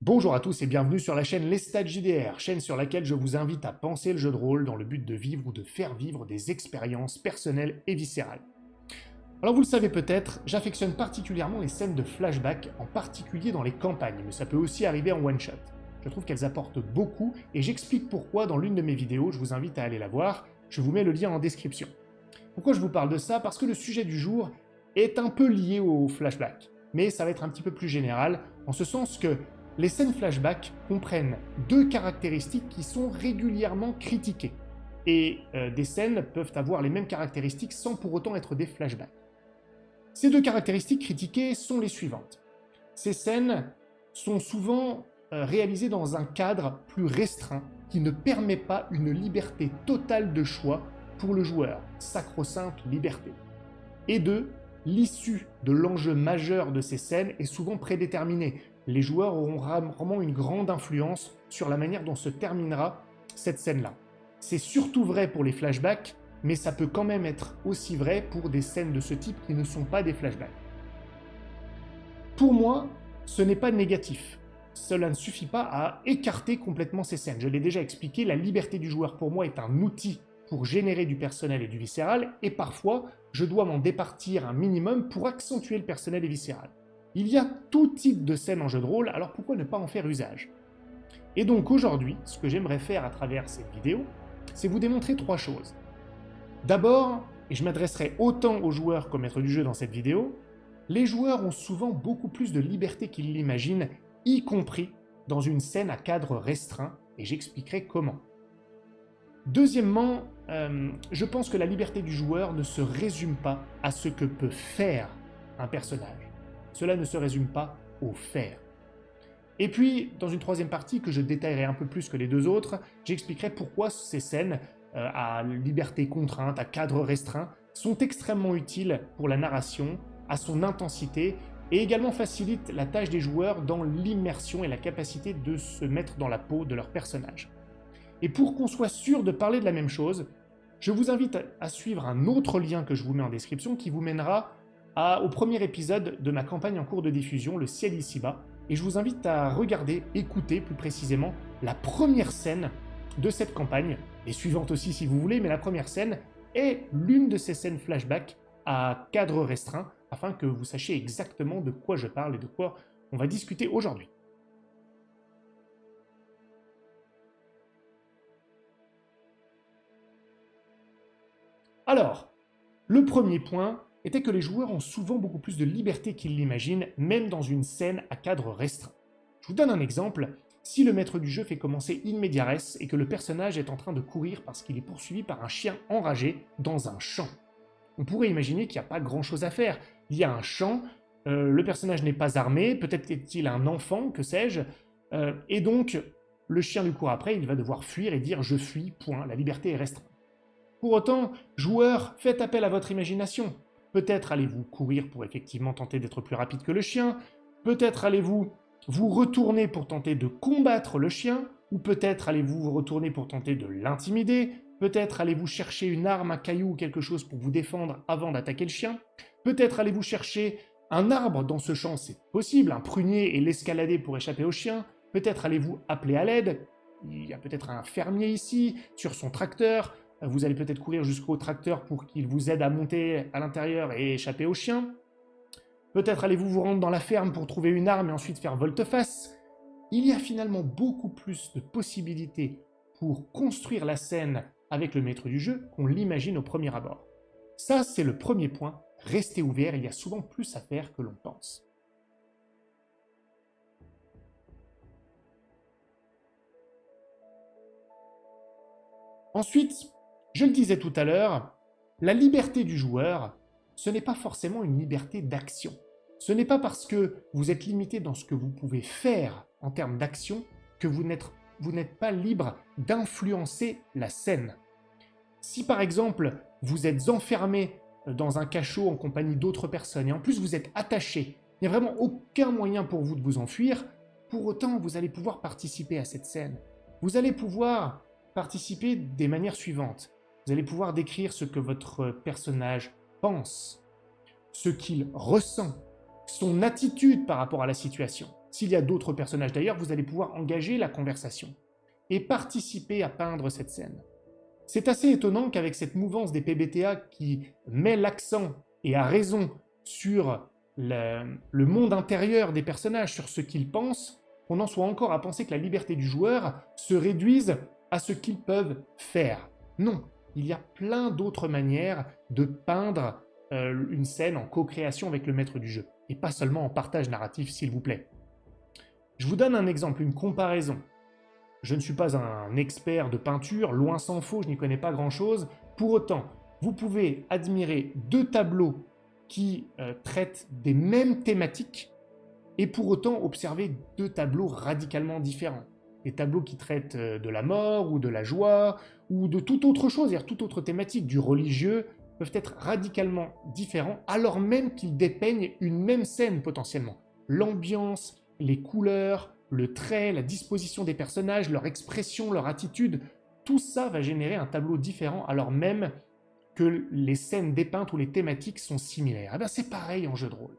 Bonjour à tous et bienvenue sur la chaîne Les Stats JDR, chaîne sur laquelle je vous invite à penser le jeu de rôle dans le but de vivre ou de faire vivre des expériences personnelles et viscérales. Alors vous le savez peut-être, j'affectionne particulièrement les scènes de flashback, en particulier dans les campagnes, mais ça peut aussi arriver en one-shot. Je trouve qu'elles apportent beaucoup et j'explique pourquoi dans l'une de mes vidéos, je vous invite à aller la voir, je vous mets le lien en description. Pourquoi je vous parle de ça? Parce que le sujet du jour est un peu lié au flashback, mais ça va être un petit peu plus général, en ce sens que les scènes flashback comprennent deux caractéristiques qui sont régulièrement critiquées. Et des scènes peuvent avoir les mêmes caractéristiques sans pour autant être des flashbacks. Ces deux caractéristiques critiquées sont les suivantes. Ces scènes sont souvent réalisées dans un cadre plus restreint qui ne permet pas une liberté totale de choix pour le joueur, sacro-sainte liberté. Et deux, l'issue de l'enjeu majeur de ces scènes est souvent prédéterminée. Les joueurs auront vraiment une grande influence sur la manière dont se terminera cette scène-là. C'est surtout vrai pour les flashbacks, mais ça peut quand même être aussi vrai pour des scènes de ce type qui ne sont pas des flashbacks. Pour moi, ce n'est pas négatif. Cela ne suffit pas à écarter complètement ces scènes. Je l'ai déjà expliqué, la liberté du joueur pour moi est un outil pour générer du personnel et du viscéral, et parfois, je dois m'en départir un minimum pour accentuer le personnel et viscéral. Il y a tout type de scènes en jeu de rôle, alors pourquoi ne pas en faire usage? Et donc aujourd'hui, ce que j'aimerais faire à travers cette vidéo, c'est vous démontrer trois choses. D'abord, et je m'adresserai autant aux joueurs qu'aux maîtres du jeu dans cette vidéo, les joueurs ont souvent beaucoup plus de liberté qu'ils l'imaginent, y compris dans une scène à cadre restreint, et j'expliquerai comment. Deuxièmement, je pense que la liberté du joueur ne se résume pas à ce que peut faire un personnage. Cela ne se résume pas au faire. Et puis, dans une troisième partie que je détaillerai un peu plus que les deux autres, j'expliquerai pourquoi ces scènes à liberté contrainte, à cadre restreint, sont extrêmement utiles pour la narration, à son intensité, et également facilitent la tâche des joueurs dans l'immersion et la capacité de se mettre dans la peau de leur personnage. Et pour qu'on soit sûr de parler de la même chose, je vous invite à suivre un autre lien que je vous mets en description qui vous mènera au premier épisode de ma campagne en cours de diffusion, Le ciel ici-bas, et je vous invite à regarder, écouter plus précisément la première scène de cette campagne, les suivantes aussi si vous voulez, mais la première scène est l'une de ces scènes flashback à cadre restreint, afin que vous sachiez exactement de quoi je parle et de quoi on va discuter aujourd'hui. Alors, le premier point était que les joueurs ont souvent beaucoup plus de liberté qu'ils l'imaginent, même dans une scène à cadre restreint. Je vous donne un exemple. Si le maître du jeu fait commencer in media res et que le personnage est en train de courir parce qu'il est poursuivi par un chien enragé dans un champ, on pourrait imaginer qu'il n'y a pas grand-chose à faire. Il y a un champ, le personnage n'est pas armé, peut-être est-il un enfant, que sais-je, et donc le chien lui court après, il va devoir fuir et dire « je fuis, point, la liberté est restreinte ». Pour autant, joueurs, faites appel à votre imagination. Peut-être allez-vous courir pour effectivement tenter d'être plus rapide que le chien, peut-être allez-vous vous retourner pour tenter de combattre le chien, ou peut-être allez-vous vous retourner pour tenter de l'intimider, peut-être allez-vous chercher une arme, un caillou ou quelque chose pour vous défendre avant d'attaquer le chien, peut-être allez-vous chercher un arbre dans ce champ, c'est possible, un prunier et l'escalader pour échapper au chien, peut-être allez-vous appeler à l'aide, il y a peut-être un fermier ici, sur son tracteur, vous allez peut-être courir jusqu'au tracteur pour qu'il vous aide à monter à l'intérieur et échapper au chien. Peut-être allez-vous vous rendre dans la ferme pour trouver une arme et ensuite faire volte-face. Il y a finalement beaucoup plus de possibilités pour construire la scène avec le maître du jeu qu'on l'imagine au premier abord. Ça, c'est le premier point. Restez ouvert, il y a souvent plus à faire que l'on pense. Ensuite, je le disais tout à l'heure, la liberté du joueur, ce n'est pas forcément une liberté d'action. Ce n'est pas parce que vous êtes limité dans ce que vous pouvez faire en termes d'action que vous n'êtes pas libre d'influencer la scène. Si par exemple, vous êtes enfermé dans un cachot en compagnie d'autres personnes et en plus vous êtes attaché, il n'y a vraiment aucun moyen pour vous de vous enfuir, pour autant vous allez pouvoir participer à cette scène. Vous allez pouvoir participer des manières suivantes. Vous allez pouvoir décrire ce que votre personnage pense, ce qu'il ressent, son attitude par rapport à la situation. S'il y a d'autres personnages d'ailleurs, vous allez pouvoir engager la conversation et participer à peindre cette scène. C'est assez étonnant qu'avec cette mouvance des PBTA qui met l'accent, et à raison, sur le monde intérieur des personnages, sur ce qu'ils pensent, on en soit encore à penser que la liberté du joueur se réduise à ce qu'ils peuvent faire. Non, il y a plein d'autres manières de peindre une scène en co-création avec le maître du jeu, et pas seulement en partage narratif, s'il vous plaît. Je vous donne un exemple, une comparaison. Je ne suis pas un expert de peinture, loin s'en faut, je n'y connais pas grand-chose. Pour autant, vous pouvez admirer deux tableaux qui traitent des mêmes thématiques et pour autant observer deux tableaux radicalement différents. Des tableaux qui traitent de la mort ou de la joie ou de toute autre chose, c'est-à-dire toute autre thématique, du religieux, peuvent être radicalement différents alors même qu'ils dépeignent une même scène potentiellement. L'ambiance, les couleurs, le trait, la disposition des personnages, leur expression, leur attitude, tout ça va générer un tableau différent alors même que les scènes dépeintes ou les thématiques sont similaires. Eh bien, c'est pareil en jeu de rôle.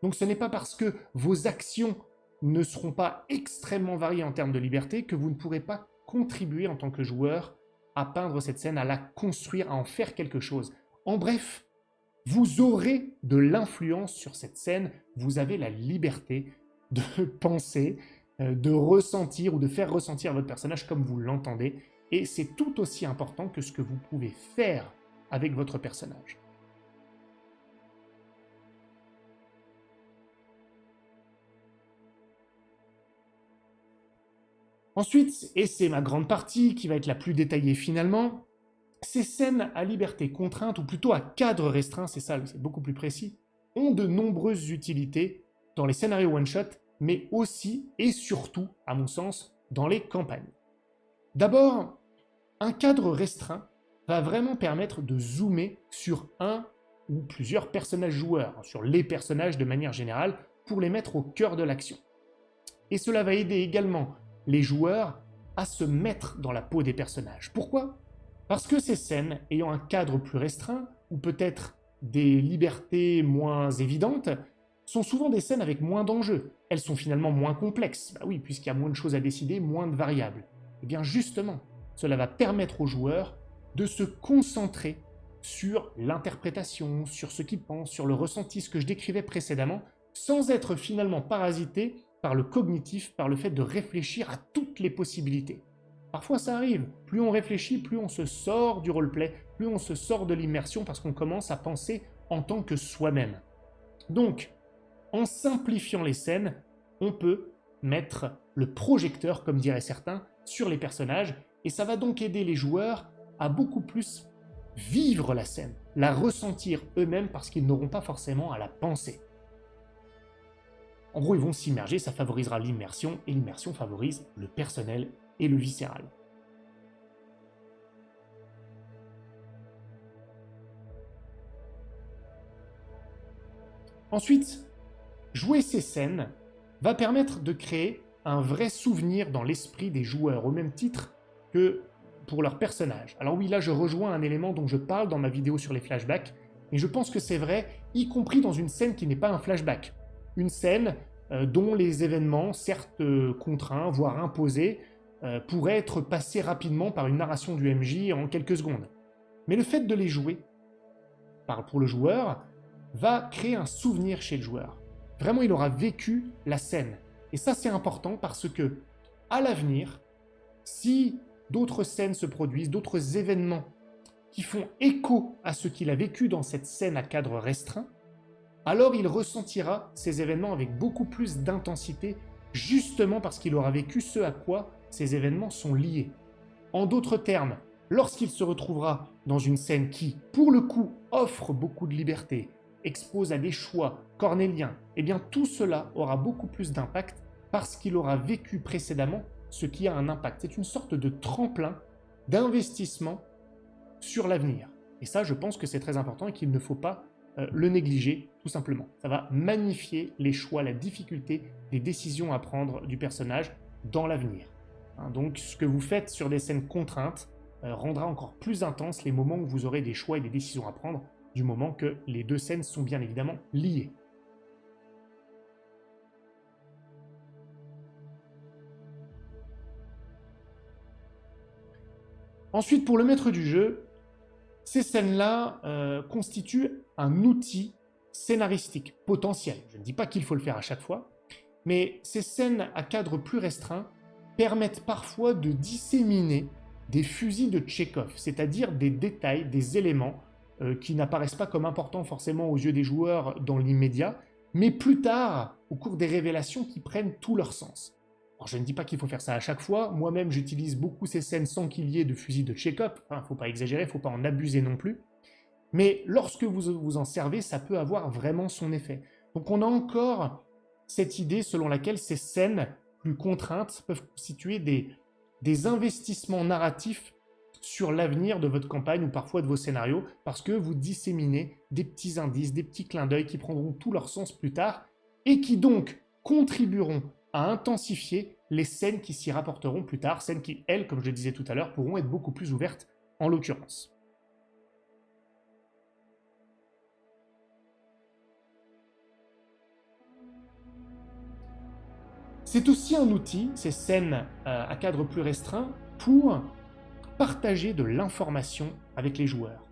Donc ce n'est pas parce que vos actions ne seront pas extrêmement variées en termes de liberté que vous ne pourrez pas contribuer en tant que joueur à peindre cette scène, à la construire, à en faire quelque chose. En bref, vous aurez de l'influence sur cette scène, vous avez la liberté de penser, de ressentir ou de faire ressentir votre personnage comme vous l'entendez, et c'est tout aussi important que ce que vous pouvez faire avec votre personnage. Ensuite, et c'est ma grande partie qui va être la plus détaillée finalement, ces scènes à liberté contrainte, ou plutôt à cadre restreint, c'est ça, c'est beaucoup plus précis, ont de nombreuses utilités dans les scénarios one-shot, mais aussi et surtout, à mon sens, dans les campagnes. D'abord, un cadre restreint va vraiment permettre de zoomer sur un ou plusieurs personnages joueurs, sur les personnages de manière générale, pour les mettre au cœur de l'action. Et cela va aider également les joueurs à se mettre dans la peau des personnages. Pourquoi ? Parce que ces scènes, ayant un cadre plus restreint, ou peut-être des libertés moins évidentes, sont souvent des scènes avec moins d'enjeux. Elles sont finalement moins complexes. Bah oui, puisqu'il y a moins de choses à décider, moins de variables. Et bien justement, cela va permettre aux joueurs de se concentrer sur l'interprétation, sur ce qu'ils pensent, sur le ressenti, ce que je décrivais précédemment, sans être finalement parasité par le cognitif, par le fait de réfléchir à toutes les possibilités. Parfois ça arrive, plus on réfléchit, plus on se sort du roleplay, plus on se sort de l'immersion parce qu'on commence à penser en tant que soi-même. Donc, en simplifiant les scènes, on peut mettre le projecteur, comme diraient certains, sur les personnages, et ça va donc aider les joueurs à beaucoup plus vivre la scène, la ressentir eux-mêmes parce qu'ils n'auront pas forcément à la penser. En gros, ils vont s'immerger, ça favorisera l'immersion, et l'immersion favorise le personnel et le viscéral. Ensuite, jouer ces scènes va permettre de créer un vrai souvenir dans l'esprit des joueurs, au même titre que pour leurs personnages. Alors oui, là je rejoins un élément dont je parle dans ma vidéo sur les flashbacks, et je pense que c'est vrai, y compris dans une scène qui n'est pas un flashback. Une scène dont les événements, certes contraints, voire imposés, pourraient être passés rapidement par une narration du MJ en quelques secondes. Mais le fait de les jouer, pour le joueur, va créer un souvenir chez le joueur. Vraiment, il aura vécu la scène. Et ça, c'est important parce que, à l'avenir, si d'autres scènes se produisent, d'autres événements qui font écho à ce qu'il a vécu dans cette scène à cadre restreint, alors il ressentira ces événements avec beaucoup plus d'intensité, justement parce qu'il aura vécu ce à quoi ces événements sont liés. En d'autres termes, lorsqu'il se retrouvera dans une scène qui, pour le coup, offre beaucoup de liberté, expose à des choix cornéliens, eh bien tout cela aura beaucoup plus d'impact parce qu'il aura vécu précédemment ce qui a un impact. C'est une sorte de tremplin d'investissement sur l'avenir. Et ça, je pense que c'est très important et qu'il ne faut pas le négliger, tout simplement. Ça va magnifier les choix, la difficulté des décisions à prendre du personnage dans l'avenir. Donc, ce que vous faites sur des scènes contraintes rendra encore plus intense les moments où vous aurez des choix et des décisions à prendre, du moment que les deux scènes sont bien évidemment liées. Ensuite, pour le maître du jeu, ces scènes-là constituent un outil scénaristique potentiel. Je ne dis pas qu'il faut le faire à chaque fois, mais ces scènes à cadre plus restreint permettent parfois de disséminer des fusils de Tchekhov, c'est-à-dire des détails, des éléments qui n'apparaissent pas comme importants forcément aux yeux des joueurs dans l'immédiat, mais plus tard, au cours des révélations qui prennent tout leur sens. Alors, je ne dis pas qu'il faut faire ça à chaque fois, moi-même j'utilise beaucoup ces scènes sans qu'il y ait de fusil de Tchekhov, il ne faut pas exagérer, il ne faut pas en abuser non plus, mais lorsque vous vous en servez, ça peut avoir vraiment son effet. Donc on a encore cette idée selon laquelle ces scènes plus contraintes peuvent constituer des investissements narratifs sur l'avenir de votre campagne ou parfois de vos scénarios, parce que vous disséminez des petits indices, des petits clins d'œil qui prendront tout leur sens plus tard, et qui donc contribueront à intensifier les scènes qui s'y rapporteront plus tard, scènes qui, elles, comme je le disais tout à l'heure, pourront être beaucoup plus ouvertes en l'occurrence. C'est aussi un outil, ces scènes à cadre plus restreint, pour partager de l'information avec les joueurs.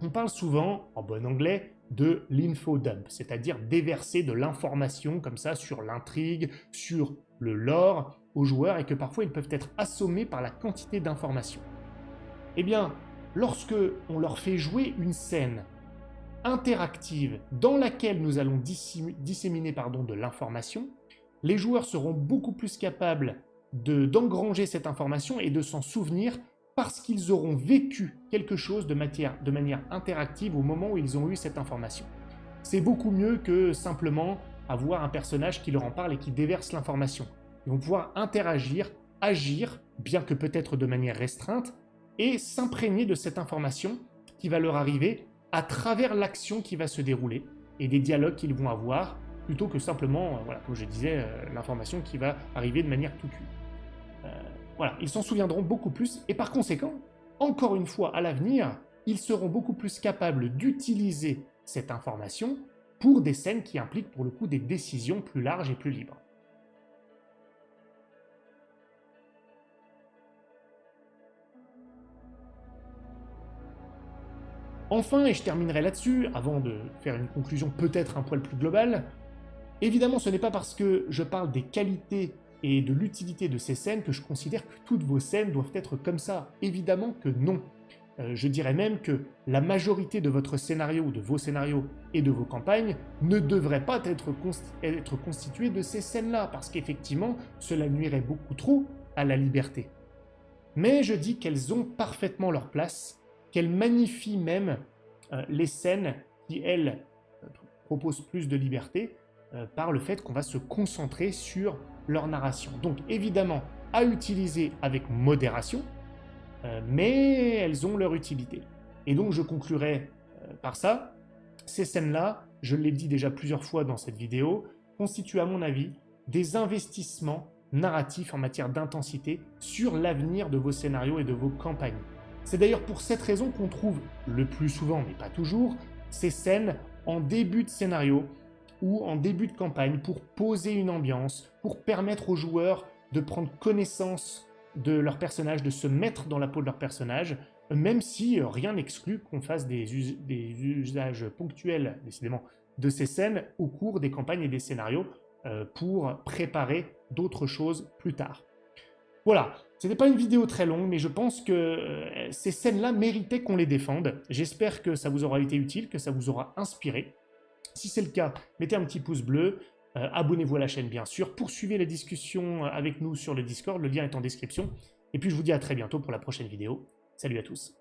On parle souvent, en bon anglais, de l'infodump, c'est-à-dire déverser de l'information comme ça sur l'intrigue, sur le lore aux joueurs et que parfois ils peuvent être assommés par la quantité d'informations. Eh bien, lorsque on leur fait jouer une scène interactive dans laquelle nous allons disséminer de l'information, les joueurs seront beaucoup plus capables d'engranger cette information et de s'en souvenir parce qu'ils auront vécu quelque chose de manière interactive au moment où ils ont eu cette information. C'est beaucoup mieux que simplement avoir un personnage qui leur en parle et qui déverse l'information. Ils vont pouvoir interagir, agir, bien que peut-être de manière restreinte, et s'imprégner de cette information qui va leur arriver à travers l'action qui va se dérouler et des dialogues qu'ils vont avoir, plutôt que simplement, comme je disais, l'information qui va arriver de manière tout cuite. Voilà, ils s'en souviendront beaucoup plus, et par conséquent, encore une fois, à l'avenir, ils seront beaucoup plus capables d'utiliser cette information pour des scènes qui impliquent pour le coup des décisions plus larges et plus libres. Enfin, et je terminerai là-dessus, avant de faire une conclusion peut-être un poil plus globale, évidemment ce n'est pas parce que je parle des qualités et de l'utilité de ces scènes que je considère que toutes vos scènes doivent être comme ça. Évidemment que non. Je dirais même que la majorité de votre scénario, de vos scénarios et de vos campagnes ne devrait pas être constituée de ces scènes-là, parce qu'effectivement, cela nuirait beaucoup trop à la liberté. Mais je dis qu'elles ont parfaitement leur place, qu'elles magnifient même les scènes qui, elles, proposent plus de liberté, par le fait qu'on va se concentrer sur leur narration. Donc évidemment, à utiliser avec modération, mais elles ont leur utilité. Et donc je conclurai par ça, ces scènes-là, je l'ai dit déjà plusieurs fois dans cette vidéo, constituent à mon avis des investissements narratifs en matière d'intensité sur l'avenir de vos scénarios et de vos campagnes. C'est d'ailleurs pour cette raison qu'on trouve le plus souvent, mais pas toujours, ces scènes en début de scénario ou en début de campagne pour poser une ambiance, pour permettre aux joueurs de prendre connaissance de leur personnage, de se mettre dans la peau de leur personnage, même si rien n'exclut qu'on fasse des usages ponctuels, décidément, de ces scènes au cours des campagnes et des scénarios pour préparer d'autres choses plus tard. Voilà, ce n'était pas une vidéo très longue, mais je pense que ces scènes-là méritaient qu'on les défende. J'espère que ça vous aura été utile, que ça vous aura inspiré. Si c'est le cas, mettez un petit pouce bleu, abonnez-vous à la chaîne bien sûr, poursuivez la discussion avec nous sur le Discord, le lien est en description. Et puis je vous dis à très bientôt pour la prochaine vidéo. Salut à tous.